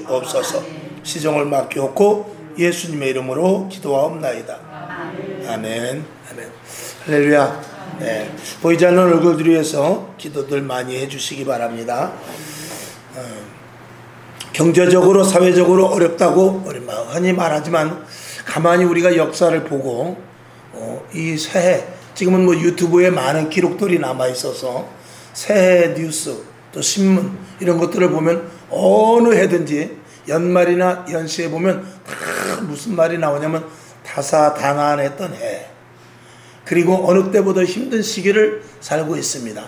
주옵소서. 시종을 맡기옵고 예수님의 이름으로 기도하옵나이다. 아멘. 아멘. 할렐루야. 네. 보이지 않는 얼굴들 위해서 기도들 많이 해주시기 바랍니다. 경제적으로 사회적으로 어렵다고 흔히 말하지만 가만히 우리가 역사를 보고 이 새해 지금은 뭐 유튜브에 많은 기록들이 남아 있어서 새해 뉴스 또 신문 이런 것들을 보면 어느 해든지 연말이나 연시에 보면 다 무슨 말이 나오냐면 다사다난했던 해, 그리고 어느 때보다 힘든 시기를 살고 있습니다.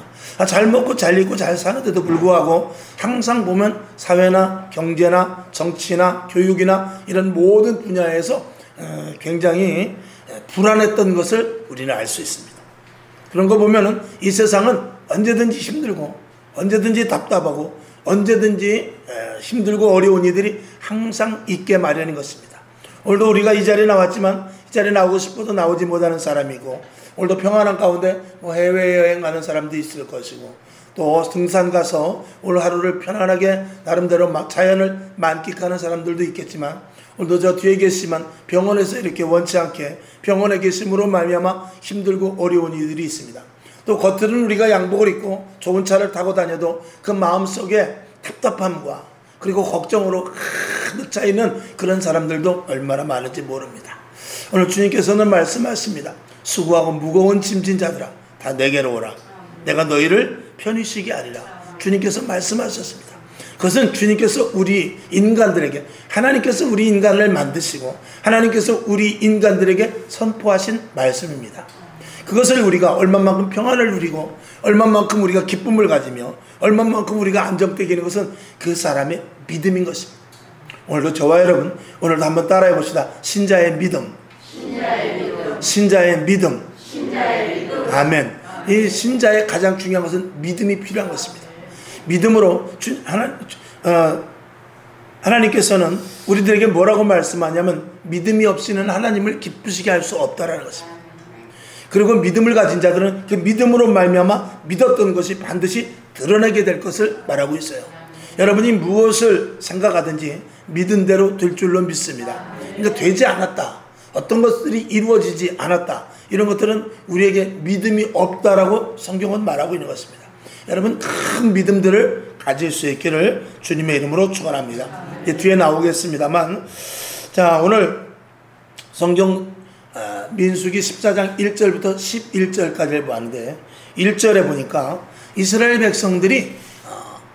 잘 먹고 잘 입고 잘 사는데도 불구하고 항상 보면 사회나 경제나 정치나 교육이나 이런 모든 분야에서 굉장히 불안했던 것을 우리는 알 수 있습니다. 그런 거 보면은 이 세상은 언제든지 힘들고 언제든지 답답하고 언제든지 힘들고 어려운 이들이 항상 있게 마련인 것입니다. 오늘도 우리가 이 자리에 나왔지만 이 자리에 나오고 싶어도 나오지 못하는 사람이고, 오늘도 평안한 가운데 해외여행 가는 사람도 있을 것이고, 또 등산 가서 오늘 하루를 편안하게 나름대로 자연을 만끽하는 사람들도 있겠지만, 오늘도 저 뒤에 계시지만 병원에서 이렇게 원치 않게 병원에 계심으로 말미암아 힘들고 어려운 이들이 있습니다. 또 겉으로는 우리가 양복을 입고 좋은 차를 타고 다녀도 그 마음속에 답답함과 그리고 걱정으로 가득 차 있는 그런 사람들도 얼마나 많은지 모릅니다. 오늘 주님께서는 말씀하십니다. 수고하고 무거운 짐진 자들아 다 내게로 오라. 내가 너희를 편히 쉬게 하리라. 주님께서 말씀하셨습니다. 그것은 주님께서 우리 인간들에게, 하나님께서 우리 인간을 만드시고 하나님께서 우리 인간들에게 선포하신 말씀입니다. 그것을 우리가 얼마만큼 평안을 누리고 얼마만큼 우리가 기쁨을 가지며 얼마만큼 우리가 안정되게 하는 것은 그 사람의 믿음인 것입니다. 오늘도 저와 여러분 오늘도 한번 따라해 봅시다. 신자의 믿음. 신자의 믿음. 아멘. 이 신자의 가장 중요한 것은 믿음이 필요한 것입니다. 믿음으로 하나님께서는 우리들에게 뭐라고 말씀하냐면 믿음이 없이는 하나님을 기쁘시게 할 수 없다라는 것입니다. 그리고 믿음을 가진 자들은 그 믿음으로 말미암아 믿었던 것이 반드시 드러나게 될 것을 말하고 있어요. 여러분이 무엇을 생각하든지 믿은 대로 될 줄로 믿습니다. 근데 되지 않았다, 어떤 것들이 이루어지지 않았다, 이런 것들은 우리에게 믿음이 없다라고 성경은 말하고 있는 것입니다. 여러분 큰 믿음들을 가질 수 있기를 주님의 이름으로 축원합니다. 뒤에 나오겠습니다만, 자 오늘 성경 민수기 14장 1절부터 11절까지를 보았는데 1절에 보니까 이스라엘 백성들이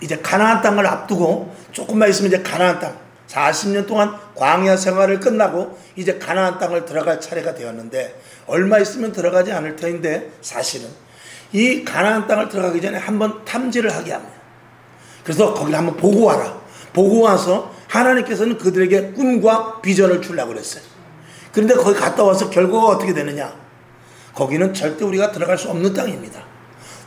이제 가나안 땅을 앞두고 조금만 있으면 이제 가나안 땅 40년 동안 광야 생활을 끝나고 이제 가나안 땅을 들어갈 차례가 되었는데, 얼마 있으면 들어가지 않을 터인데 사실은 이 가나안 땅을 들어가기 전에 한번 탐지를 하게 합니다. 그래서 거기를 한번 보고 와라. 보고 와서 하나님께서는 그들에게 꿈과 비전을 주려고 그랬어요. 그런데 거기 갔다 와서 결과가 어떻게 되느냐? 거기는 절대 우리가 들어갈 수 없는 땅입니다.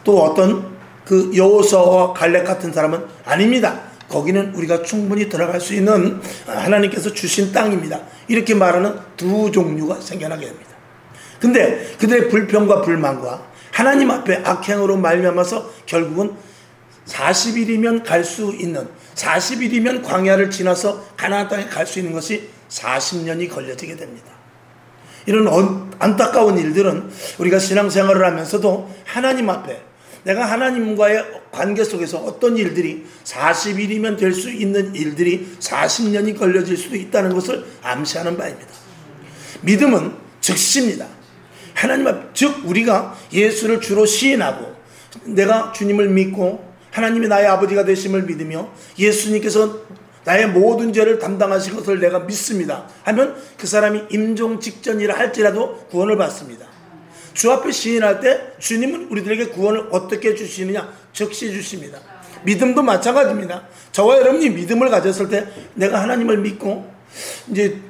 또 어떤 그 여호수아와 갈렙 같은 사람은 아닙니다. 거기는 우리가 충분히 들어갈 수 있는 하나님께서 주신 땅입니다. 이렇게 말하는 두 종류가 생겨나게 됩니다. 근데 그들의 불평과 불만과 하나님 앞에 악행으로 말미암아서 결국은 40일이면 갈 수 있는, 40일이면 광야를 지나서 가나안 땅에 갈 수 있는 것이 40년이 걸려지게 됩니다. 이런 안타까운 일들은 우리가 신앙생활을 하면서도 하나님 앞에 내가 하나님과의 관계 속에서 어떤 일들이 40일이면 될 수 있는 일들이 40년이 걸려질 수도 있다는 것을 암시하는 바입니다. 믿음은 즉시입니다. 하나님 앞, 즉 우리가 예수를 주로 시인하고 내가 주님을 믿고 하나님이 나의 아버지가 되심을 믿으며 예수님께서 나의 모든 죄를 담당하신 것을 내가 믿습니다 하면 그 사람이 임종 직전이라 할지라도 구원을 받습니다. 주 앞에 시인할 때 주님은 우리들에게 구원을 어떻게 주시느냐? 즉시 주십니다. 믿음도 마찬가지입니다. 저와 여러분이 믿음을 가졌을 때 내가 하나님을 믿고, 이제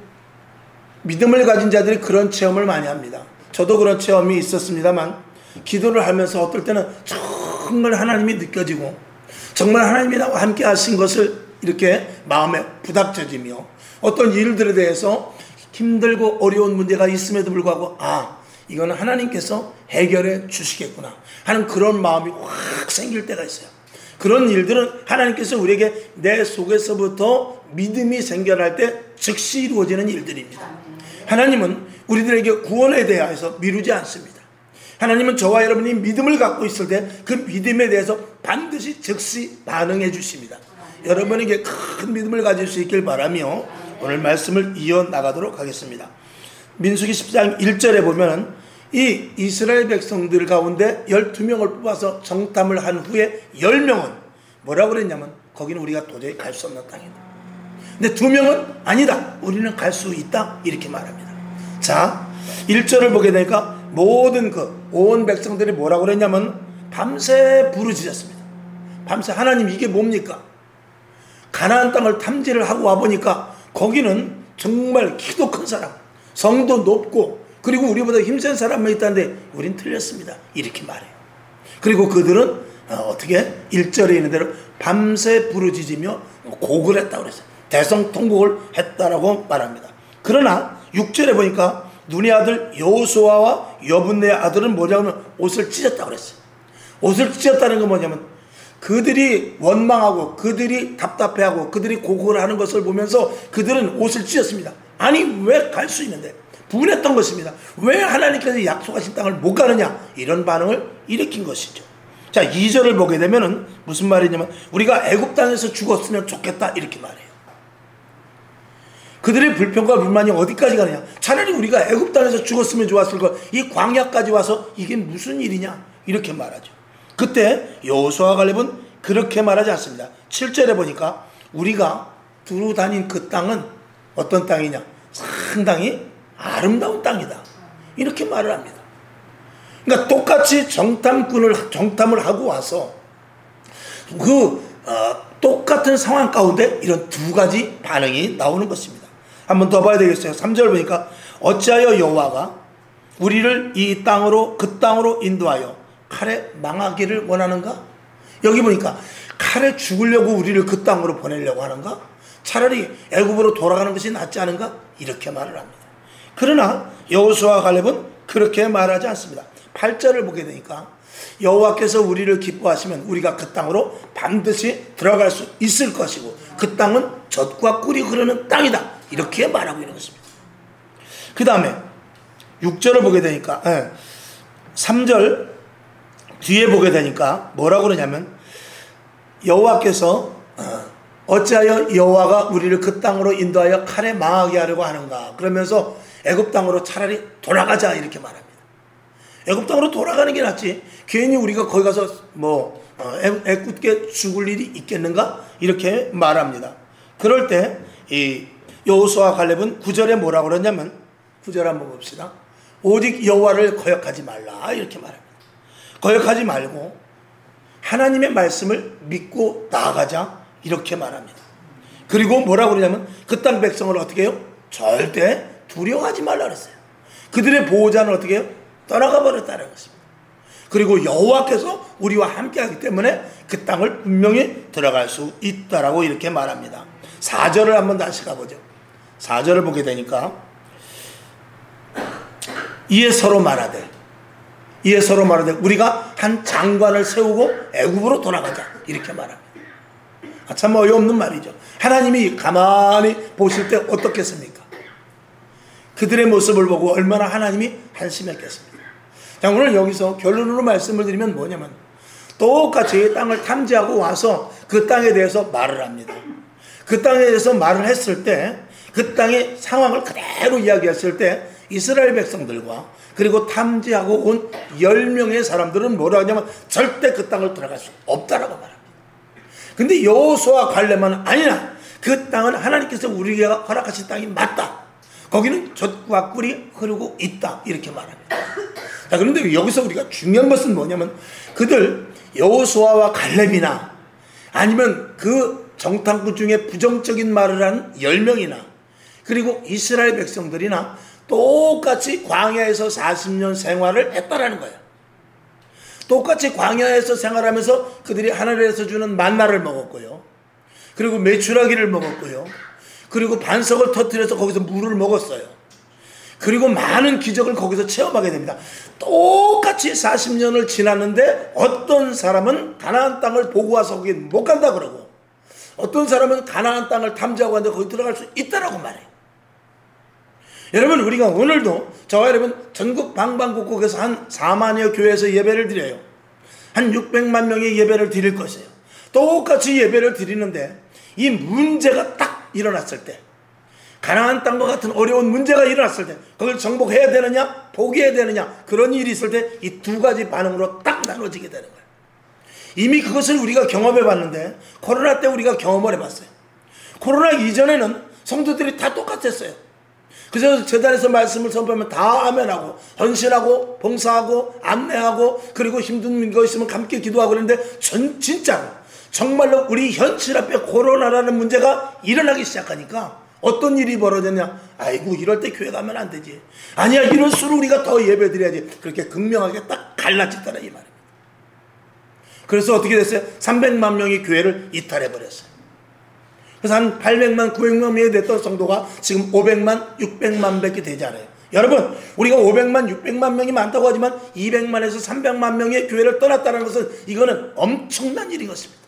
믿음을 가진 자들이 그런 체험을 많이 합니다. 저도 그런 체험이 있었습니다만, 기도를 하면서 어떨 때는 정말 하나님이 느껴지고 정말 하나님이 나와 함께 하신 것을 이렇게 마음에 부닥쳐지며, 어떤 일들에 대해서 힘들고 어려운 문제가 있음에도 불구하고 이거는 하나님께서 해결해 주시겠구나 하는 그런 마음이 확 생길 때가 있어요. 그런 일들은 하나님께서 우리에게 내 속에서부터 믿음이 생겨날 때 즉시 이루어지는 일들입니다. 하나님은 우리들에게 구원에 대해서 미루지 않습니다. 하나님은 저와 여러분이 믿음을 갖고 있을 때 그 믿음에 대해서 반드시 즉시 반응해 주십니다. 여러분에게 큰 믿음을 가질 수 있길 바라며 오늘 말씀을 이어나가도록 하겠습니다. 민수기 10장 1절에 보면 이 이스라엘 백성들 가운데 12명을 뽑아서 정탐을 한 후에 10명은 뭐라고 그랬냐면 거기는 우리가 도저히 갈 수 없는 땅이다. 근데 2명은 아니다, 우리는 갈 수 있다, 이렇게 말합니다. 자, 1절을 보게 되니까 모든 그 온 백성들이 뭐라고 그랬냐면 밤새 부르짖었습니다. 밤새 하나님 이게 뭡니까? 가나안 땅을 탐지를 하고 와보니까 거기는 정말 키도 큰 사람, 성도 높고 그리고 우리보다 힘센 사람만 있다는데 우린 틀렸습니다, 이렇게 말해요. 그리고 그들은 어떻게 1절에 있는 대로 밤새 부르짖으며 곡을 했다고 그랬어요. 대성통곡을 했다라고 말합니다. 그러나 6절에 보니까 눈의 아들 여호수아와 여분네의 아들은 뭐냐면 옷을 찢었다고 그랬어요. 옷을 찢었다는 건 뭐냐면 그들이 원망하고 그들이 답답해하고 그들이 곡을 하는 것을 보면서 그들은 옷을 찢었습니다. 아니 왜 갈 수 있는데, 분했던 것입니다. 왜 하나님께서 약속하신 땅을 못 가느냐, 이런 반응을 일으킨 것이죠. 자, 2절을 보게 되면은 무슨 말이냐면 우리가 애굽 땅에서 죽었으면 좋겠다, 이렇게 말해요. 그들의 불평과 불만이 어디까지 가느냐, 차라리 우리가 애굽 땅에서 죽었으면 좋았을 걸, 이 광야까지 와서 이게 무슨 일이냐, 이렇게 말하죠. 그때 여호수아와 갈렙은 그렇게 말하지 않습니다. 7절에 보니까 우리가 두루 다닌 그 땅은 어떤 땅이냐, 상당히 아름다운 땅이다, 이렇게 말을 합니다. 그러니까 똑같이 정탐을 하고 와서 똑같은 상황 가운데 이런 두 가지 반응이 나오는 것입니다. 한번 더 봐야 되겠어요. 3절 보니까 어찌하여 여호와가 우리를 이 땅으로, 그 땅으로 인도하여 칼에 망하기를 원하는가? 여기 보니까 칼에 죽으려고 우리를 그 땅으로 보내려고 하는가? 차라리 애굽으로 돌아가는 것이 낫지 않은가? 이렇게 말을 합니다. 그러나 여호수아와 갈렙은 그렇게 말하지 않습니다. 8절을 보게 되니까 여호와께서 우리를 기뻐하시면 우리가 그 땅으로 반드시 들어갈 수 있을 것이고 그 땅은 젖과 꿀이 흐르는 땅이다, 이렇게 말하고 있는 것입니다. 그 다음에 6절을 보게 되니까 3절 뒤에 보게 되니까 뭐라고 그러냐면 여호와께서 어찌하여 여호와가 우리를 그 땅으로 인도하여 칼에 망하게 하려고 하는가, 그러면서 애굽 땅으로 차라리 돌아가자, 이렇게 말합니다. 애굽 땅으로 돌아가는 게 낫지, 괜히 우리가 거기 가서 애꿎게 죽을 일이 있겠는가, 이렇게 말합니다. 그럴 때 이 여호수아와 갈렙은 9절에 뭐라고 그러냐면, 9절 한번 봅시다. 오직 여호와를 거역하지 말라, 이렇게 말합니다. 거역하지 말고 하나님의 말씀을 믿고 나아가자, 이렇게 말합니다. 그리고 뭐라고 그러냐면 그 땅 백성을 어떻게 해요? 절대 두려워하지 말라 그랬어요. 그들의 보호자는 어떻게 해요? 떠나가 버렸다는 것입니다. 그리고 여호와께서 우리와 함께하기 때문에 그 땅을 분명히 들어갈 수 있다라고 이렇게 말합니다. 4절을 한번 다시 가보죠. 4절을 보게 되니까 이에 서로 말하되 우리가 한 장관을 세우고 애굽으로 돌아가자, 이렇게 말합니다. 참 어이없는 말이죠. 하나님이 가만히 보실 때 어떻겠습니까? 그들의 모습을 보고 얼마나 하나님이 한심했겠습니까? 자, 오늘 여기서 결론으로 말씀을 드리면 뭐냐면 똑같이 땅을 탐지하고 와서 그 땅에 대해서 말을 합니다. 그 땅에 대해서 말을 했을 때 그 땅의 상황을 그대로 이야기했을 때 이스라엘 백성들과 그리고 탐지하고 온 10명의 사람들은 뭐라고 하냐면 절대 그 땅을 들어갈 수 없다라고 말합니다. 근데 여호수아와 갈렙은 아니나 그 땅은 하나님께서 우리에게 허락하신 땅이 맞다, 거기는 젖과 꿀이 흐르고 있다, 이렇게 말합니다. 자, 그런데 여기서 우리가 중요한 것은 뭐냐면 그들 여호수아와 갈렙이나 아니면 그 정탐꾼 중에 부정적인 말을 한 10명이나 그리고 이스라엘 백성들이나 똑같이 광야에서 40년 생활을 했다라는 거예요. 똑같이 광야에서 생활하면서 그들이 하늘에서 주는 만나를 먹었고요, 그리고 메추라기를 먹었고요, 그리고 반석을 터뜨려서 거기서 물을 먹었어요. 그리고 많은 기적을 거기서 체험하게 됩니다. 똑같이 40년을 지났는데 어떤 사람은 가나안 땅을 보고 와서 거기 못 간다 그러고, 어떤 사람은 가나안 땅을 탐지하고 하는데 거기 들어갈 수 있다라고 말해요. 여러분, 우리가 오늘도 저와 여러분 전국 방방곡곡에서 한 4만여 교회에서 예배를 드려요. 한 600만 명의 예배를 드릴 것이에요. 똑같이 예배를 드리는데 이 문제가 딱 일어났을 때, 가나안 땅과 같은 어려운 문제가 일어났을 때 그걸 정복해야 되느냐 포기해야 되느냐, 그런 일이 있을 때 이 두 가지 반응으로 딱 나눠지게 되는 거예요. 이미 그것을 우리가 경험해 봤는데 코로나 때 우리가 경험을 해봤어요. 코로나 이전에는 성도들이 다 똑같았어요. 그래서 재단에서 말씀을 선포하면 다 아멘하고 헌신하고 봉사하고 안내하고 그리고 힘든 거 있으면 함께 기도하고 그러는데 진짜로 정말로 우리 현실 앞에 코로나라는 문제가 일어나기 시작하니까 어떤 일이 벌어졌냐? 아이고, 이럴 때 교회 가면 안 되지. 아니야, 이럴수록 우리가 더 예배 드려야지. 그렇게 극명하게 딱 갈라졌다는 이 말입니다. 그래서 어떻게 됐어요? 300만 명이 교회를 이탈해버렸어요. 그래서 한 800만, 900만 명이 됐던 성도가 지금 500만, 600만 밖에 되지 않아요. 여러분, 우리가 500만, 600만 명이 많다고 하지만 200만에서 300만 명의 교회를 떠났다는 것은 이거는 엄청난 일인 것입니다.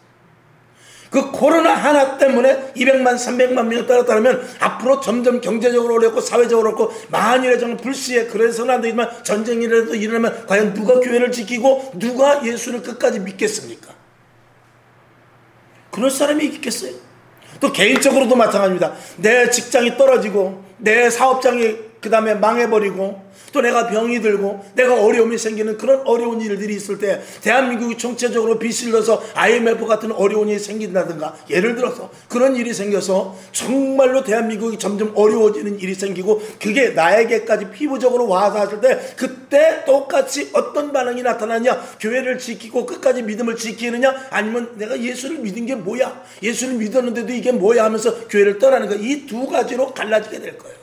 그 코로나 하나 때문에 200만, 300만 명이 떠났다면 앞으로 점점 경제적으로 어렵고 사회적으로 어렵고 만일에 정말 불시에 그래서는 안 되지만 전쟁이라도 일어나면 과연 누가 교회를 지키고 누가 예수를 끝까지 믿겠습니까? 그럴 사람이 있겠어요? 또 개인적으로도 마찬가지입니다. 내 직장이 떨어지고 내 사업장이 그 다음에 망해버리고 또 내가 병이 들고 내가 어려움이 생기는 그런 어려운 일들이 있을 때 대한민국이 총체적으로 빚을 넣어서 IMF 같은 어려운 일이 생긴다든가, 예를 들어서 그런 일이 생겨서 정말로 대한민국이 점점 어려워지는 일이 생기고 그게 나에게까지 피부적으로 와서 하실 때 그때 똑같이 어떤 반응이 나타나냐? 교회를 지키고 끝까지 믿음을 지키느냐, 아니면 내가 예수를 믿은 게 뭐야? 예수를 믿었는데도 이게 뭐야? 하면서 교회를 떠나는 거, 이 두 가지로 갈라지게 될 거예요.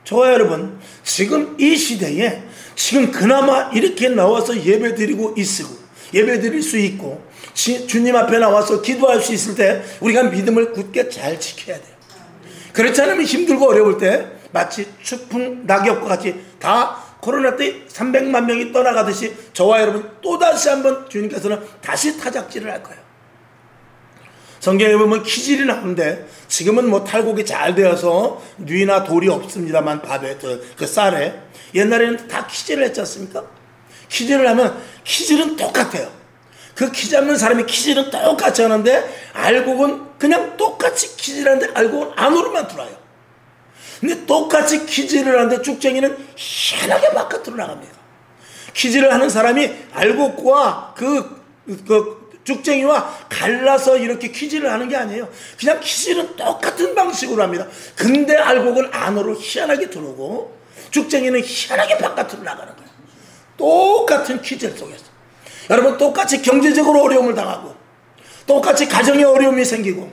저와 여러분, 지금 이 시대에 지금 그나마 이렇게 나와서 예배 드리고 있고 예배 드릴 수 있고 주님 앞에 나와서 기도할 수 있을 때 우리가 믿음을 굳게 잘 지켜야 돼요. 그렇지 않으면 힘들고 어려울 때 마치 추풍 낙엽과 같이 다 코로나 때 300만 명이 떠나가듯이 저와 여러분 또다시 한번 주님께서는 다시 타작질을 할 거예요. 성경에 보면 키질이 나오는데 지금은 뭐 탈곡이 잘 되어서 뉘나 돌이 없습니다만 밥에 그 쌀에, 옛날에는 다 키질을 했지 않습니까? 키질을 하면 키질은 똑같아요. 그 키 잡는 사람이 키질은 똑같이 하는데 알곡은 그냥 똑같이 키질하는데 알곡은 안으로만 들어와요. 근데 똑같이 키질을 하는데 쭉쟁이는 희한하게 바깥으로 나갑니다. 키질을 하는 사람이 알곡과 그 쭉쟁이와 갈라서 이렇게 키질을 하는 게 아니에요. 그냥 키질은 똑같은 방식으로 합니다. 근데 알곡은 안으로 희한하게 들어오고 쭉쟁이는 희한하게 바깥으로 나가는 거예요. 똑같은 키질 속에서. 여러분, 똑같이 경제적으로 어려움을 당하고 똑같이 가정에 어려움이 생기고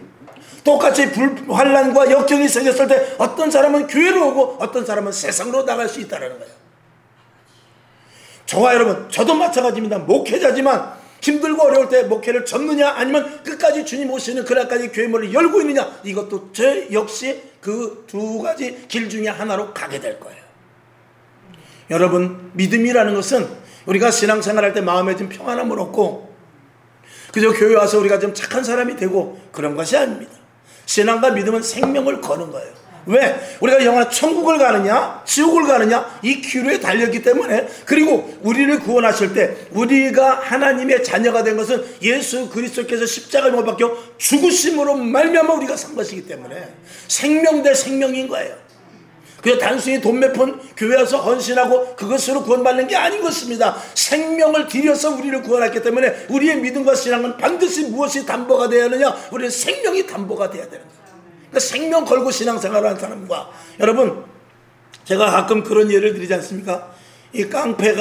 똑같이 환난과 역경이 생겼을 때 어떤 사람은 교회로 오고 어떤 사람은 세상으로 나갈 수 있다는 거예요. 저와 여러분, 저도 마찬가지입니다. 목회자지만 힘들고 어려울 때 목회를 접느냐 아니면 끝까지 주님 오시는 그날까지 교회 문을 열고 있느냐, 이것도 저 역시 그 두 가지 길 중에 하나로 가게 될 거예요. 여러분, 믿음이라는 것은 우리가 신앙생활할 때 마음에 좀 평안함을 얻고 그저 교회 와서 우리가 좀 착한 사람이 되고 그런 것이 아닙니다. 신앙과 믿음은 생명을 거는 거예요. 왜? 우리가 영원한 천국을 가느냐 지옥을 가느냐 이 기로에 달렸기 때문에. 그리고 우리를 구원하실 때 우리가 하나님의 자녀가 된 것은 예수 그리스도께서 십자가에 못 박혀 죽으심으로 말미암아 우리가 산 것이기 때문에 생명 대 생명인 거예요. 그냥 단순히 돈 몇 푼 교회 와서 헌신하고 그것으로 구원받는 게 아닌 것입니다. 생명을 들여서 우리를 구원했기 때문에 우리의 믿음과 신앙은 반드시 무엇이 담보가 되어야 하느냐? 우리의 생명이 담보가 되어야 되는 거예요. 그러니까 생명 걸고 신앙생활을 하는 사람과, 여러분, 제가 가끔 그런 예를 드리지 않습니까? 이 깡패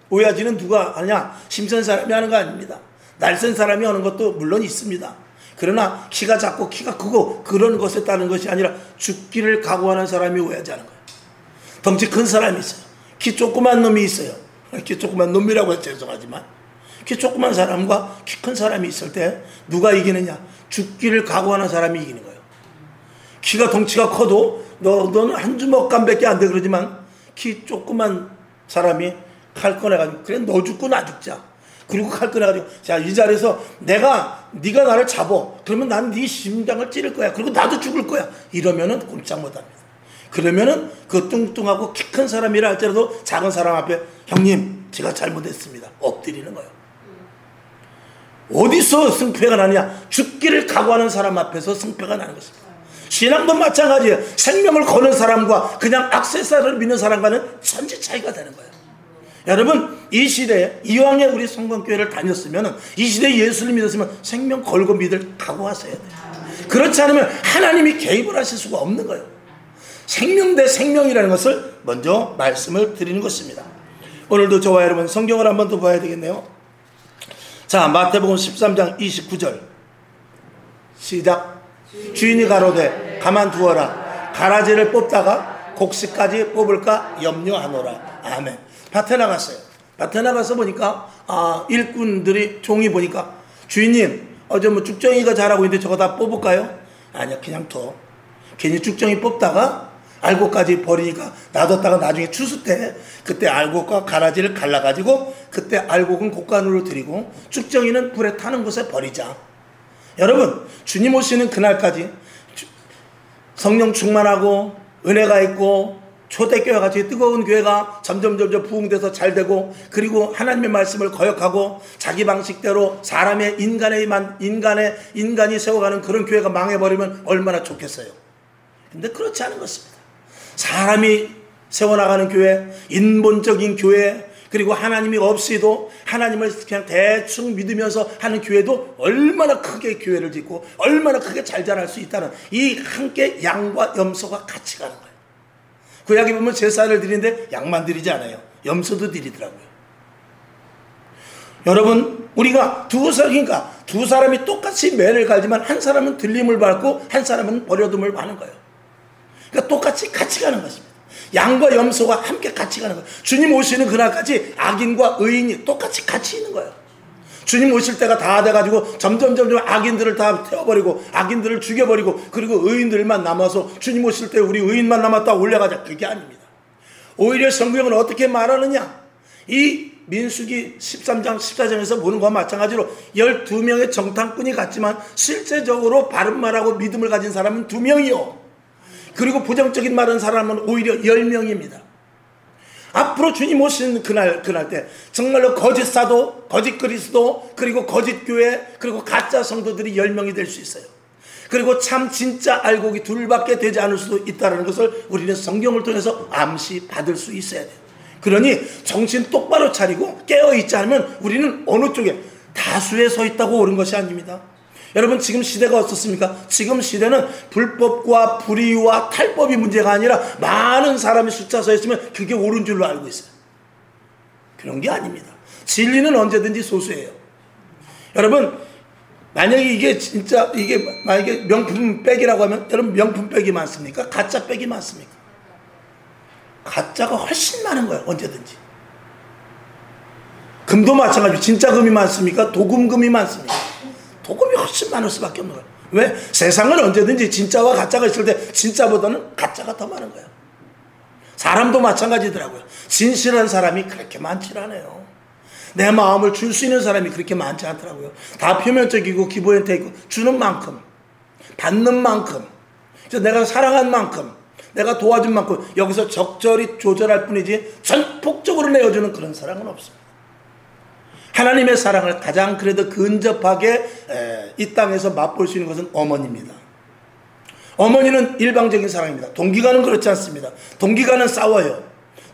오야지는 누가 하냐? 심선 사람이 하는 거 아닙니다. 날쌘 사람이 하는 것도 물론 있습니다. 그러나 키가 작고 키가 크고 그런 것에 따른 것이 아니라 죽기를 각오하는 사람이 오야지하는 거예요. 덩치 큰 사람이 있어요. 키 조그만 놈이 있어요. 키 조그만 놈이라고 해서 죄송하지만 키 조그만 사람과 키 큰 사람이 있을 때 누가 이기느냐? 죽기를 각오하는 사람이 이기는 거예요. 키가 덩치가 커도 너는 한 주먹감밖에 안 돼 그러지만 키 조그만 사람이 칼 꺼내가지고 그래 너 죽고 나 죽자. 그리고 칼 꺼내가지고 자, 이 자리에서 네가 나를 잡어. 그러면 난 네 심장을 찌를 거야. 그리고 나도 죽을 거야. 이러면은 꼼짝 못합니다. 그러면은 그 뚱뚱하고 키 큰 사람이라 할지라도 작은 사람 앞에 형님 제가 잘못했습니다. 엎드리는 거예요. 어디서 승패가 나느냐? 죽기를 각오하는 사람 앞에서 승패가 나는 것입니다. 신앙도 마찬가지예요. 생명을 거는 사람과 그냥 액세서리를 믿는 사람과는 천지 차이가 되는 거예요. 여러분 이 시대에 이왕에 우리 성공교회를 다녔으면 이 시대에 예수를 믿었으면 생명 걸고 믿을 각오하셔야 돼요. 그렇지 않으면 하나님이 개입을 하실 수가 없는 거예요. 생명 대 생명이라는 것을 먼저 말씀을 드리는 것입니다. 오늘도 저와 여러분 성경을 한번 더 봐야 되겠네요. 자, 마태복음 13장 29절 시작. 주인이 가로되 가만두어라. 가라지를 뽑다가 곡식까지 뽑을까 염려하노라. 아멘. 밭에 나갔어요. 밭에 나가서 보니까 일꾼들이 종이 보니까 주인님 어제 뭐 쭉정이가 자라고 있는데 저거 다 뽑을까요? 아니야, 그냥 둬. 괜히 쭉정이 뽑다가 알곡까지 버리니까 놔뒀다가 나중에 추수 때 그때 알곡과 가라지를 갈라가지고 그때 알곡은 곡간으로 드리고 쭉정이는 불에 타는 곳에 버리자. 여러분 주님 오시는 그날까지 성령 충만하고 은혜가 있고 초대교회 같이 뜨거운 교회가 점점 부흥돼서 잘 되고 그리고 하나님의 말씀을 거역하고 자기 방식대로 사람의 인간이 세워가는 그런 교회가 망해버리면 얼마나 좋겠어요. 근데 그렇지 않은 것입니다. 사람이 세워나가는 교회, 인본적인 교회, 그리고 하나님이 없이도 하나님을 그냥 대충 믿으면서 하는 교회도 얼마나 크게 교회를 짓고 얼마나 크게 잘 자랄 수 있다는 이 함께 양과 염소가 같이 가는 거예요. 구약에 보면 제사를 드리는데 양만 드리지 않아요. 염소도 드리더라고요. 여러분 우리가 두 사람이 똑같이 매를 갈지만 한 사람은 들림을 받고 한 사람은 버려둠을 받는 거예요. 그러니까 똑같이 같이 가는 것입니다. 양과 염소가 함께 같이 가는 거예요. 주님 오시는 그날까지 악인과 의인이 똑같이 같이 있는 거예요. 주님 오실 때가 다 돼가지고 점점 악인들을 다 태워버리고 악인들을 죽여버리고 그리고 의인들만 남아서 주님 오실 때 우리 의인만 남았다 올려가자. 그게 아닙니다. 오히려 성경은 어떻게 말하느냐? 이 민수기 13장 14장에서 보는 것과 마찬가지로 12명의 정탐꾼이 갔지만 실제적으로 바른 말하고 믿음을 가진 사람은 2명이요. 그리고 부정적인 말하는 사람은 오히려 10명입니다. 앞으로 주님 오시는 그날 때 정말로 거짓 사도, 거짓 그리스도, 그리고 거짓 교회, 그리고 가짜 성도들이 10명이 될 수 있어요. 그리고 참 진짜 알곡이 둘밖에 되지 않을 수도 있다는 것을 우리는 성경을 통해서 암시 받을 수 있어야 돼요. 그러니 정신 똑바로 차리고 깨어있지 않으면 우리는 어느 쪽에 다수에 서 있다고 옳은 것이 아닙니다. 여러분 지금 시대가 어떻습니까? 지금 시대는 불법과 불의와 탈법이 문제가 아니라 많은 사람이 숫자 서 있으면 그게 옳은 줄로 알고 있어요. 그런 게 아닙니다. 진리는 언제든지 소수예요. 여러분 만약에 이게 만약에 명품백이라고 하면 여러분 명품백이 많습니까? 가짜 백이 많습니까? 가짜가 훨씬 많은 거예요. 언제든지. 금도 마찬가지로 진짜 금이 많습니까? 도금금이 많습니까? 도금이 훨씬 많을 수밖에 없는 거예요. 왜? 세상은 언제든지 진짜와 가짜가 있을 때 진짜보다는 가짜가 더 많은 거예요. 사람도 마찬가지더라고요. 진실한 사람이 그렇게 많지 않아요. 내 마음을 줄 수 있는 사람이 그렇게 많지 않더라고요. 다 표면적이고 기본에 있고 주는 만큼 받는 만큼 내가 사랑한 만큼 내가 도와준 만큼 여기서 적절히 조절할 뿐이지 전폭적으로 내어주는 그런 사랑은 없습니다. 하나님의 사랑을 가장 그래도 근접하게 이 땅에서 맛볼 수 있는 것은 어머니입니다. 어머니는 일방적인 사랑입니다. 동기간은 그렇지 않습니다. 동기간은 싸워요.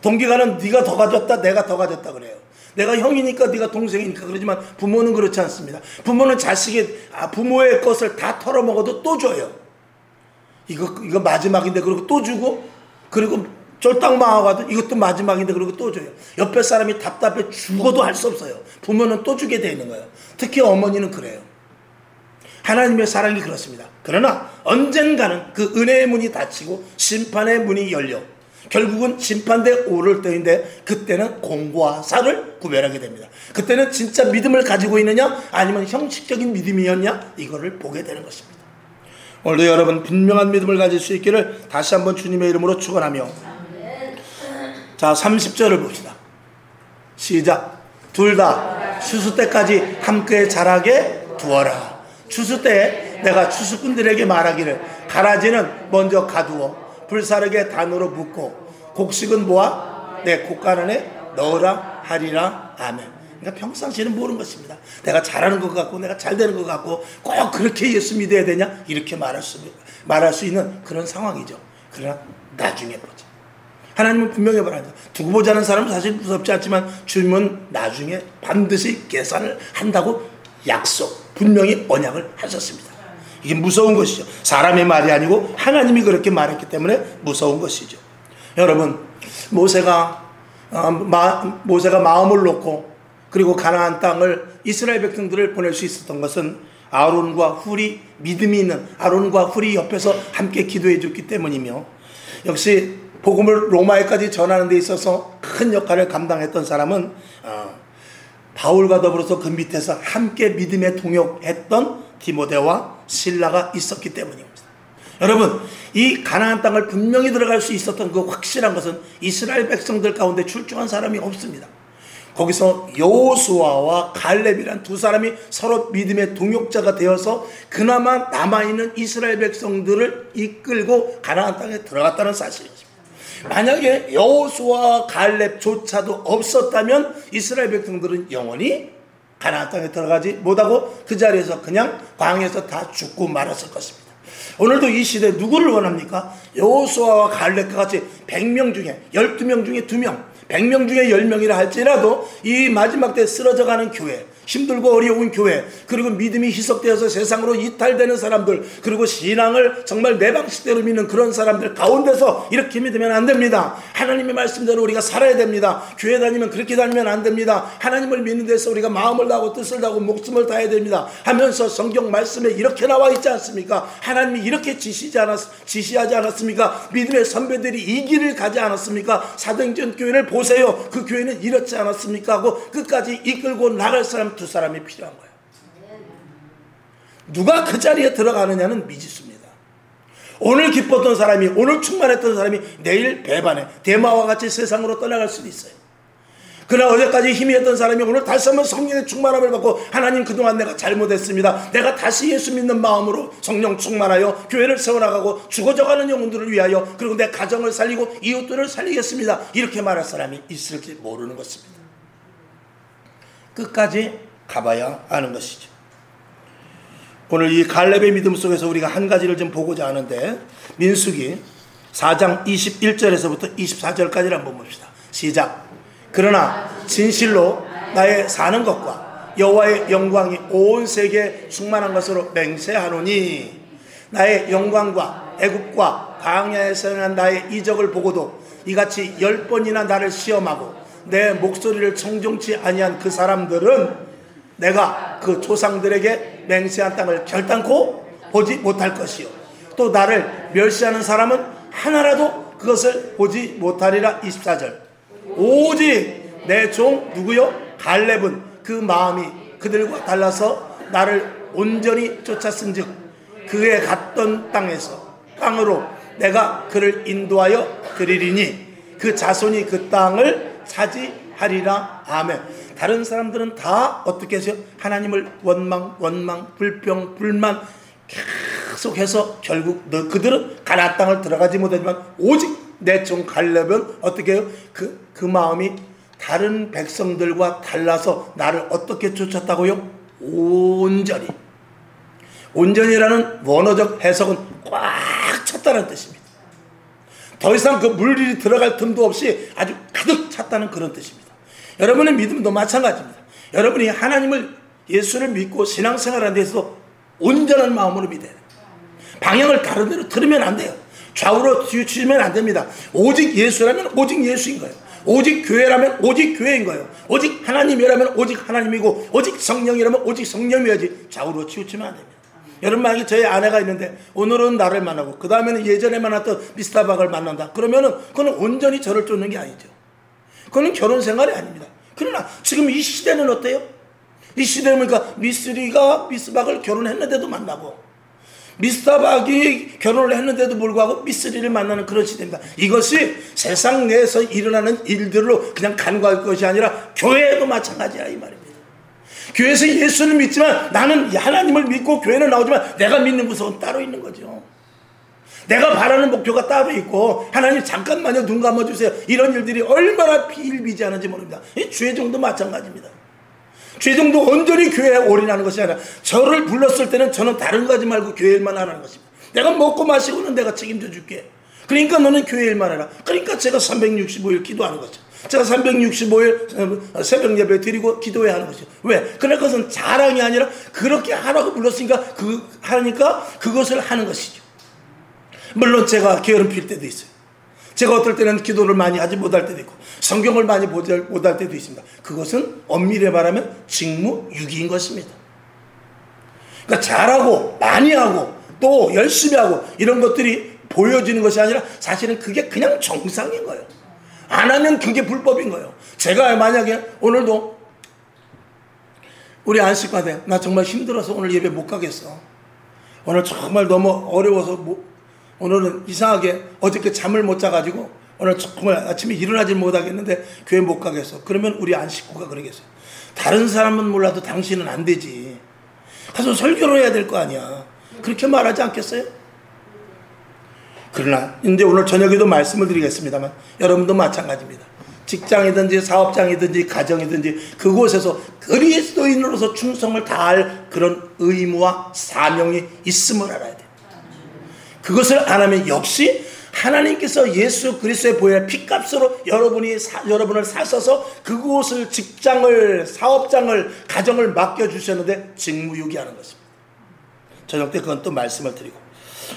동기간은 네가 더 가졌다 내가 더 가졌다 그래요. 내가 형이니까 네가 동생이니까 그러지만 부모는 그렇지 않습니다. 부모는 부모의 것을 다 털어먹어도 또 줘요. 이거 마지막인데 그러고 또 주고 그리고 쫄딱 망하고도 이것도 마지막인데 그러고 또 줘요. 옆에 사람이 답답해 죽어도 할 수 없어요. 부모는 또 주게 되어 있는 거예요. 특히 어머니는 그래요. 하나님의 사랑이 그렇습니다. 그러나 언젠가는 그 은혜의 문이 닫히고 심판의 문이 열려 결국은 심판대 오를 때인데 그때는 공과 사를 구별하게 됩니다. 그때는 진짜 믿음을 가지고 있느냐 아니면 형식적인 믿음이었냐 이거를 보게 되는 것입니다. 오늘도 여러분 분명한 믿음을 가질 수 있기를 다시 한번 주님의 이름으로 축원하며 자 30절을 봅시다. 시작. 둘 다 추수 때까지 함께 자라게 두어라. 추수 때에 내가 추수꾼들에게 말하기를 가라지는 먼저 가두어 불사르게 단으로 묶고 곡식은 모아 내 곡간 안에 넣으라 하리라. 아멘. 그러니까 평상시에는 모르는 것입니다. 내가 잘하는 것 같고 내가 잘 되는 것 같고 꼭 그렇게 예수 믿어야 되냐 이렇게 말할 수 있는 그런 상황이죠. 그러나 나중에 보자. 하나님은 분명히 말합니다. 두고 보자는 사람은 사실 무섭지 않지만 주님은 나중에 반드시 계산을 한다고 약속, 분명히 언약을 하셨습니다. 이게 무서운 것이죠. 사람의 말이 아니고 하나님이 그렇게 말했기 때문에 무서운 것이죠. 여러분, 모세가 마음을 놓고 그리고 가나안 땅을 이스라엘 백성들을 보낼 수 있었던 것은 아론과 훌이, 믿음이 있는 아론과 훌이 옆에서 함께 기도해 줬기 때문이며, 역시 복음을 로마에까지 전하는 데 있어서 큰 역할을 감당했던 사람은 바울과 더불어서 그 밑에서 함께 믿음에 동역했던 디모데와 실라가 있었기 때문입니다. 여러분, 이 가나안 땅을 분명히 들어갈 수 있었던 그 확실한 것은 이스라엘 백성들 가운데 출중한 사람이 없습니다. 거기서 여호수아와 갈렙이란 두 사람이 서로 믿음의 동역자가 되어서 그나마 남아있는 이스라엘 백성들을 이끌고 가나안 땅에 들어갔다는 사실입니다. 만약에 여호수아와 갈렙조차도 없었다면 이스라엘 백성들은 영원히 가나안 땅에 들어가지 못하고 그 자리에서 그냥 광야에서 다 죽고 말았을 것입니다. 오늘도 이 시대에 누구를 원합니까? 여호수아와 갈렙과 같이 100명 중에 12명 중에 2명, 100명 중에 10명이라 할지라도 이 마지막 때 쓰러져가는 교회, 힘들고 어려운 교회, 그리고 믿음이 희석되어서 세상으로 이탈되는 사람들, 그리고 신앙을 정말 내 방식대로 믿는 그런 사람들 가운데서 이렇게 믿으면 안 됩니다. 하나님의 말씀대로 우리가 살아야 됩니다. 교회 다니면 그렇게 다니면 안 됩니다. 하나님을 믿는 데서 우리가 마음을 다하고 뜻을 다하고 목숨을 다해야 됩니다 하면서 성경 말씀에 이렇게 나와 있지 않습니까? 하나님이 이렇게 지시하지 않았습니까? 믿음의 선배들이 이 길을 가지 않았습니까? 사도행전 교회를 보세요. 그 교회는 이렇지 않았습니까? 하고 끝까지 이끌고 나갈 사람 두 사람이 필요한 거예요. 누가 그 자리에 들어가느냐는 미지수입니다. 오늘 기뻤던 사람이, 오늘 충만했던 사람이 내일 배반해 대마와 같이 세상으로 떠나갈 수도 있어요. 그러나 어제까지 힘이 했던 사람이 오늘 다시 한번 성령의 충만함을 받고, 하나님 그동안 내가 잘못했습니다. 내가 다시 예수 믿는 마음으로 성령 충만하여 교회를 세워나가고 죽어져가는 영혼들을 위하여, 그리고 내 가정을 살리고 이웃들을 살리겠습니다. 이렇게 말할 사람이 있을지 모르는 것입니다. 끝까지 가봐야 아는 것이죠. 오늘 이 갈렙의 믿음 속에서 우리가 한 가지를 좀 보고자 하는데, 민수기 4장 21절에서부터 24절까지를 한번 봅시다. 시작. 그러나 진실로 나의 사는 것과 여호와의 영광이 온 세계에 충만한 것으로 맹세하노니, 나의 영광과 애굽과 광야에서 행한 나의 이적을 보고도 이같이 10번이나 나를 시험하고 내 목소리를 청종치 아니한 그 사람들은 내가 그 조상들에게 맹세한 땅을 결단코 보지 못할 것이요, 또 나를 멸시하는 사람은 하나라도 그것을 보지 못하리라. 24절. 오직 내 종 누구요? 갈렙은 그 마음이 그들과 달라서 나를 온전히 쫓았은즉 그의 갔던 땅으로 내가 그를 인도하여 드리리니 그 자손이 그 땅을 차지하리라. 아멘. 다른 사람들은 다 어떻게 해서 하나님을 원망, 불평, 불만 계속해서 결국 그들은 가나안 땅을 들어가지 못하지만, 오직 내 종 갈렙은 어떻게 해요? 그 마음이 다른 백성들과 달라서 나를 어떻게 쫓았다고요? 온전히라는 원어적 해석은 꽉 찼다는 뜻입니다. 더 이상 그 물질이 들어갈 틈도 없이 아주 가득 찼다는 그런 뜻입니다. 여러분의 믿음도 마찬가지입니다. 여러분이 하나님을, 예수를 믿고 신앙생활하는 데서 온전한 마음으로 믿어야 돼요. 방향을 다른 데로 틀으면 안 돼요. 좌우로 치우치면 안 됩니다. 오직 예수라면 오직 예수인 거예요. 오직 교회라면 오직 교회인 거예요. 오직 하나님이라면 오직 하나님이고, 오직 성령이라면 오직 성령이어야지 좌우로 치우치면 안 됩니다. 여러분, 만약에 저희 아내가 있는데 오늘은 나를 만나고 그 다음에는 예전에 만났던 미스터박을 만난다 그러면은 그건 온전히 저를 쫓는 게 아니죠. 그건 결혼 생활이 아닙니다. 그러나 지금 이 시대는 어때요? 이 시대는 그러니까 미스리가 미스박을 결혼했는데도 만나고, 미스터박이 결혼을 했는데도 불구하고 미스리를 만나는 그런 시대입니다. 이것이 세상 내에서 일어나는 일들로 그냥 간과할 것이 아니라 교회에도 마찬가지야 이 말입니다. 교회에서 예수를 믿지만 나는 하나님을 믿고 교회는 나오지만 내가 믿는 구석은 따로 있는 거죠. 내가 바라는 목표가 따로 있고 하나님 잠깐만요 눈 감아주세요 이런 일들이 얼마나 비일비재하는지 모릅니다. 이 죄종도 마찬가지입니다. 죄종도 온전히 교회에 올인하는 것이 아니라 저를 불렀을 때는 저는 다른 거 하지 말고 교회 일만 하라는 것입니다. 내가 먹고 마시고는 내가 책임져 줄게. 그러니까 너는 교회 일만 해라. 그러니까 제가 365일 기도하는 거죠. 제가 365일 새벽 예배 드리고 기도해야 하는 거죠. 왜? 그러니까 그것은 자랑이 아니라 그렇게 하라고 불렀으니까 하니까 그것을 하는 것이죠. 물론 제가 게으름 필 때도 있어요. 제가 어떨 때는 기도를 많이 하지 못할 때도 있고 성경을 많이 못할 때도 있습니다. 그것은 엄밀히 말하면 직무유기인 것입니다. 그러니까 잘하고 많이 하고 또 열심히 하고 이런 것들이 보여지는 것이 아니라 사실은 그게 그냥 정상인 거예요. 안 하면 그게 불법인 거예요. 제가 만약에 오늘도 우리 안식과대 나 정말 힘들어서 오늘 예배 못 가겠어. 오늘 정말 너무 어려워서 오늘은 이상하게 어저께 잠을 못 자가지고 오늘 정말 아침에 일어나지 못하겠는데 교회 못 가겠어. 그러면 우리 안식구가 그러겠어요. 다른 사람은 몰라도 당신은 안 되지. 가서 설교를 해야 될 거 아니야. 그렇게 말하지 않겠어요? 그러나 이제 오늘 저녁에도 말씀을 드리겠습니다만 여러분도 마찬가지입니다. 직장이든지 사업장이든지 가정이든지 그곳에서 그리스도인으로서 충성을 다할 그런 의무와 사명이 있음을 알아야 돼요. 그것을 안 하면 역시 하나님께서 예수 그리스도의 보혈 피값으로 여러분을 사셔서 그곳을 직장을 사업장을 가정을 맡겨주셨는데 직무유기하는 것입니다. 저녁 때 그건 또 말씀을 드리고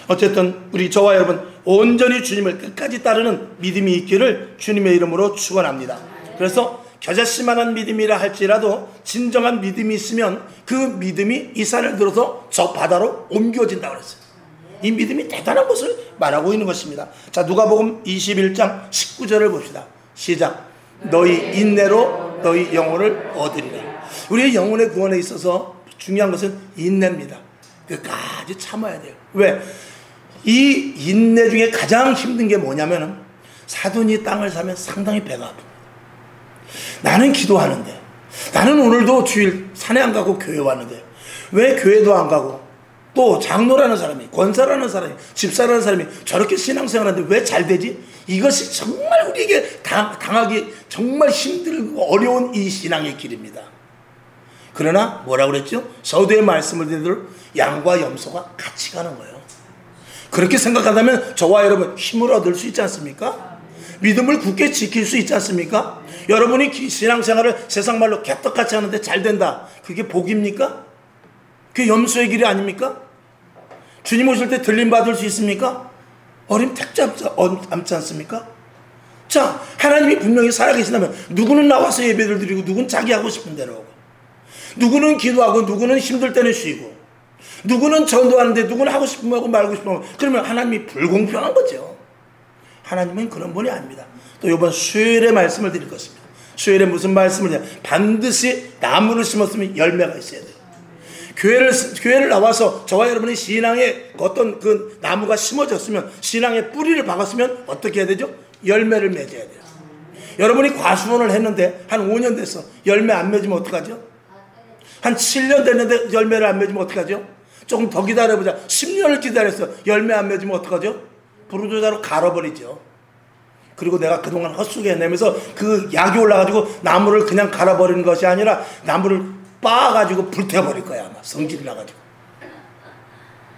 어쨌든 우리 저와 여러분 온전히 주님을 끝까지 따르는 믿음이 있기를 주님의 이름으로 축원합니다. 그래서 겨자씨만한 믿음이라 할지라도 진정한 믿음이 있으면 그 믿음이 이 산을 들어서 저 바다로 옮겨진다고 그랬어요. 이 믿음이 대단한 것을 말하고 있는 것입니다. 자, 누가복음 21장 19절을 봅시다. 시작. 너희 인내로 너희 영혼을 얻으리라. 우리의 영혼의 구원에 있어서 중요한 것은 인내입니다. 끝까지 참아야 돼요. 왜? 이 인내 중에 가장 힘든 게 뭐냐면은 사돈이 땅을 사면 상당히 배가 아픕니다. 나는 기도하는데 나는 오늘도 주일 산에 안 가고 교회 왔는데 왜 교회도 안 가고 또 장로라는 사람이 권사라는 사람이 집사라는 사람이 저렇게 신앙생활하는데 왜 잘 되지? 이것이 정말 우리에게 당하기 정말 힘들고 어려운 이 신앙의 길입니다. 그러나 뭐라고 그랬죠? 서두에 말씀을 드린 대로 양과 염소가 같이 가는 거예요. 그렇게 생각한다면 저와 여러분 힘을 얻을 수 있지 않습니까? 믿음을 굳게 지킬 수 있지 않습니까? 여러분이 신앙생활을 세상 말로 개떡같이 하는데 잘 된다. 그게 복입니까? 그게 염소의 길이 아닙니까? 주님 오실 때 들림 받을 수 있습니까? 어림 택지 않지 않습니까? 자, 하나님이 분명히 살아계신다면 누구는 나와서 예배를 드리고 누구는 자기 하고 싶은 대로 하고 누구는 기도하고 누구는 힘들 때는 쉬고 누구는 전도하는데 누구는 하고 싶으면 하고 말고 싶으면 하고 그러면 하나님이 불공평한 거죠. 하나님은 그런 분이 아닙니다. 또 이번 수요일에 말씀을 드릴 것입니다. 수요일에 무슨 말씀을 해요? 반드시 나무를 심었으면 열매가 있어야 돼요. 교회를 나와서 저와 여러분이 신앙에 어떤 그 나무가 심어졌으면 신앙의 뿌리를 박았으면 어떻게 해야 되죠? 열매를 맺어야 돼요. 여러분이 과수원을 했는데 한 5년 됐어. 열매 안 맺으면 어떡하죠? 한 7년 됐는데 열매를 안 맺으면 어떡하죠? 조금 더 기다려보자. 10년을 기다렸어. 열매 안 맺으면 어떡하죠? 부르조자로 갈아버리죠. 그리고 내가 그동안 헛수게 내면서 그 약이 올라가지고 나무를 그냥 갈아버리는 것이 아니라 나무를 빻아가지고 불태워버릴 거야. 아마 성질이 나가지고.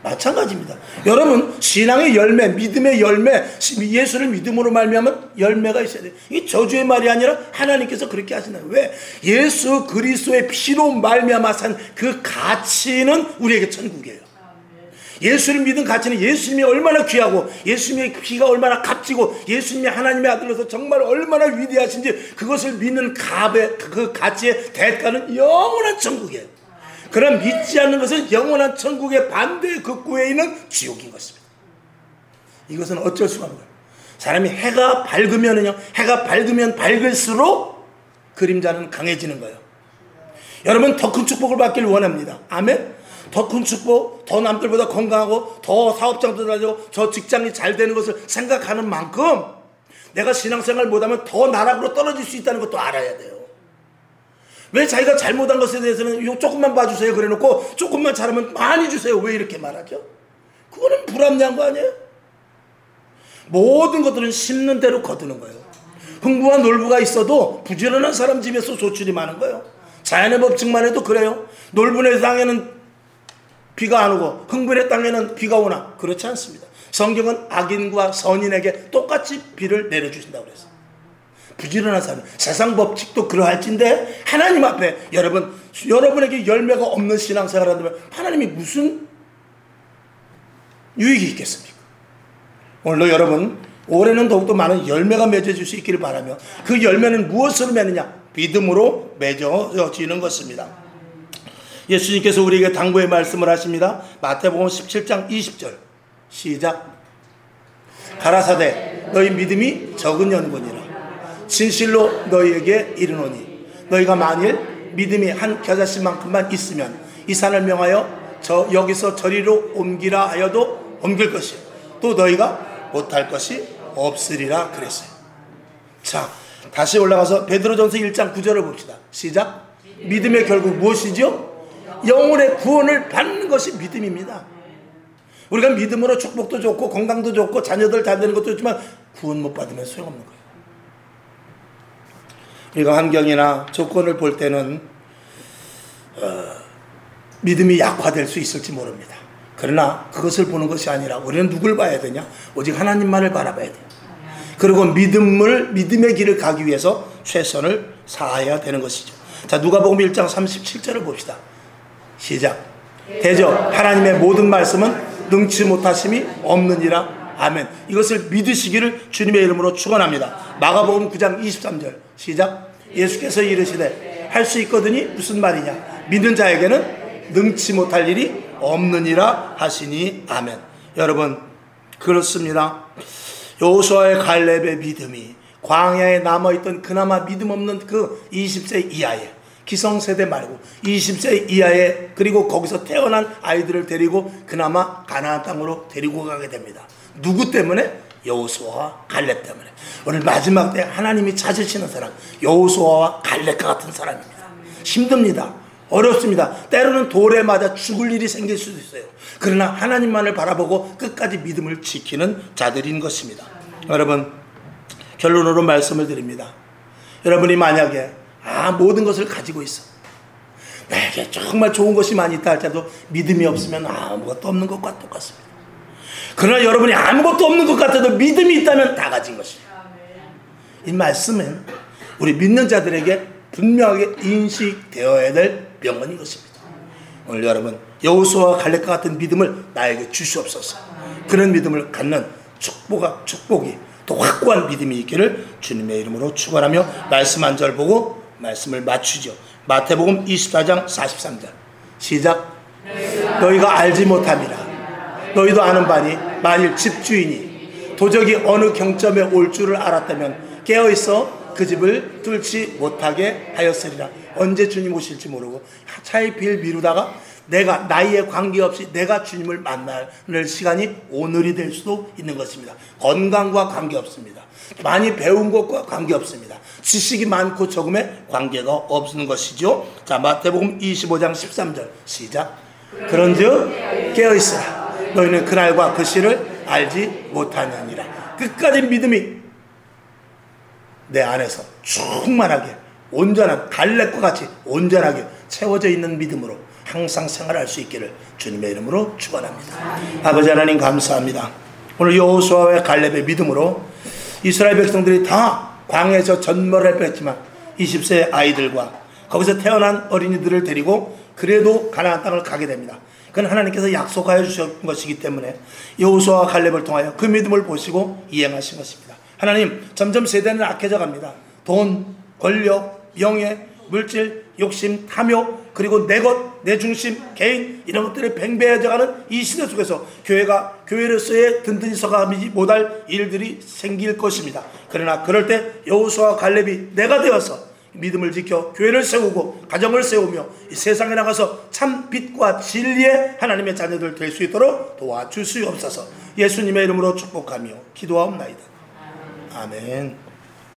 마찬가지입니다. 여러분 신앙의 열매, 믿음의 열매, 예수를 믿음으로 말미암은 열매가 있어야 돼요. 이게 저주의 말이 아니라 하나님께서 그렇게 하시나요? 왜? 예수 그리스도의 피로 말미암아 산 그 가치는 우리에게 천국이에요. 예수를 믿은 가치는 예수님이 얼마나 귀하고 예수님의 피가 얼마나 값지고 예수님이 하나님의 아들로서 정말 얼마나 위대하신지 그것을 믿는 그 가치의 대가는 영원한 천국이에요. 그럼 믿지 않는 것은 영원한 천국의 반대 극구에 있는 지옥인 것입니다. 이것은 어쩔 수가 없는 거예요. 사람이 해가 밝으면 밝을수록 그림자는 강해지는 거예요. 여러분 더 큰 축복을 받기를 원합니다. 아멘. 더 큰 축복, 더 남들보다 건강하고 더 사업장도 다니고 저 직장이 잘 되는 것을 생각하는 만큼 내가 신앙생활 못하면 더 나락으로 떨어질 수 있다는 것도 알아야 돼요. 왜 자기가 잘못한 것에 대해서는 요 조금만 봐주세요 그래 놓고 조금만 잘하면 많이 주세요 왜 이렇게 말하죠? 그거는 불합리한 거 아니에요? 모든 것들은 심는 대로 거두는 거예요. 흥부와 놀부가 있어도 부지런한 사람 집에서 소출이 많은 거예요. 자연의 법칙만 해도 그래요. 놀부의 땅에는 비가 안 오고 흥부의 땅에는 비가 오나 그렇지 않습니다. 성경은 악인과 선인에게 똑같이 비를 내려주신다고 그랬어요. 부지런한 사람, 세상 법칙도 그러할진데 하나님 앞에 여러분에게 열매가 없는 신앙생활을 한다면 하나님이 무슨 유익이 있겠습니까? 오늘도 여러분 올해는 더욱더 많은 열매가 맺어질 수 있기를 바라며 그 열매는 무엇으로 맺느냐? 믿음으로 맺어지는 것입니다. 예수님께서 우리에게 당부의 말씀을 하십니다. 마태복음 17장 20절 시작. 가라사대 너희 믿음이 적은 연고니라 진실로 너희에게 이르노니 너희가 만일 믿음이 한 겨자씨만큼만 있으면 이 산을 명하여 여기서 저리로 옮기라 하여도 옮길 것이요 또 너희가 못할 것이 없으리라 그랬어요. 자, 다시 올라가서 베드로전서 1장 9절을 봅시다. 시작. 믿음의 결국 무엇이죠? 영혼의 구원을 받는 것이 믿음입니다. 우리가 믿음으로 축복도 좋고 건강도 좋고 자녀들 잘 되는 것도 좋지만 구원 못 받으면 소용없는 거예요. 우리가 환경이나 조건을 볼 때는 믿음이 약화될 수 있을지 모릅니다. 그러나 그것을 보는 것이 아니라 우리는 누굴 봐야 되냐? 오직 하나님만을 바라봐야 돼요. 그리고 믿음의 길을 가기 위해서 최선을 다해야 되는 것이죠. 자, 누가복음 1장 37절을 봅시다. 시작. 대저 하나님의 모든 말씀은 능치 못하심이 없느니라. 아멘. 이것을 믿으시기를 주님의 이름으로 축원합니다. 마가복음 9장 23절 시작. 예수께서 이르시되 할 수 있거든이 무슨 말이냐? 믿는 자에게는 능치 못할 일이 없느니라 하시니. 아멘. 여러분 그렇습니다. 여호수아의 갈렙의 믿음이 광야에 남아있던 그나마 믿음 없는 그 20세 이하의 기성세대 말고 20세 이하의 그리고 거기서 태어난 아이들을 데리고 그나마 가나안 땅으로 데리고 가게 됩니다. 누구 때문에? 여호수아와 갈렙 때문에. 오늘 마지막 때 하나님이 찾으시는 사람 여호수아와 갈렙과 같은 사람입니다. 힘듭니다. 어렵습니다. 때로는 돌에 맞아 죽을 일이 생길 수도 있어요. 그러나 하나님만을 바라보고 끝까지 믿음을 지키는 자들인 것입니다. 여러분 결론으로 말씀을 드립니다. 여러분이 만약에 모든 것을 가지고 있어 내게 정말 좋은 것이 많이 있다 할지라도 믿음이 없으면 아무것도 없는 것과 똑같습니다. 그러나 여러분이 아무것도 없는 것 같아도 믿음이 있다면 다 가진 것입니다. 이 말씀은 우리 믿는 자들에게 분명하게 인식되어야 될 명언인 것입니다. 오늘 여러분 여호수아와 갈렙과 같은 믿음을 나에게 주시옵소서. 그런 믿음을 갖는 축복이 또 확고한 믿음이 있기를 주님의 이름으로 축원하며 말씀 한 절 보고 말씀을 맞추죠. 마태복음 24장 43절 시작. 너희가 알지 못함이라 너희도 아는 바니 만일 집주인이 도적이 어느 경점에 올 줄을 알았다면 깨어있어 그 집을 뚫지 못하게 하였으리라. 언제 주님 오실지 모르고 차에 빌 미루다가 내가 나이에 관계없이 내가 주님을 만나는 시간이 오늘이 될 수도 있는 것입니다. 건강과 관계없습니다. 많이 배운 것과 관계없습니다. 지식이 많고 적음에 관계가 없는 것이죠. 자, 마태복음 25장 13절 시작. 그런즉 깨어있으라 너희는 그날과 그 시를 알지 못하느니라. 끝까지 믿음이 내 안에서 충만하게 온전한 갈렙과 같이 온전하게 채워져 있는 믿음으로 항상 생활할 수 있기를 주님의 이름으로 축원합니다. 아버지 하나님 감사합니다. 오늘 여호수아와 갈렙의 믿음으로 이스라엘 백성들이 다 광야에서 전멸할 뻔했지만 20세 아이들과 거기서 태어난 어린이들을 데리고 그래도 가나안 땅을 가게 됩니다. 그건 하나님께서 약속하여 주신 것이기 때문에 여호수아와 갈렙을 통하여 그 믿음을 보시고 이행하신 것입니다. 하나님 점점 세대는 악해져 갑니다. 돈, 권력, 명예, 물질, 욕심, 탐욕 그리고 내 것, 내 중심, 개인 이런 것들이 뱅배해져가는 이 시대 속에서 교회가 교회로서의 든든히 서가지 못할 일들이 생길 것입니다. 그러나 그럴 때 여호수아와 갈렙이 내가 되어서 믿음을 지켜 교회를 세우고 가정을 세우며 이 세상에 나가서 참 빛과 진리의 하나님의 자녀들 될 수 있도록 도와주시옵소서. 예수님의 이름으로 축복하며 기도하옵나이다. 아멘.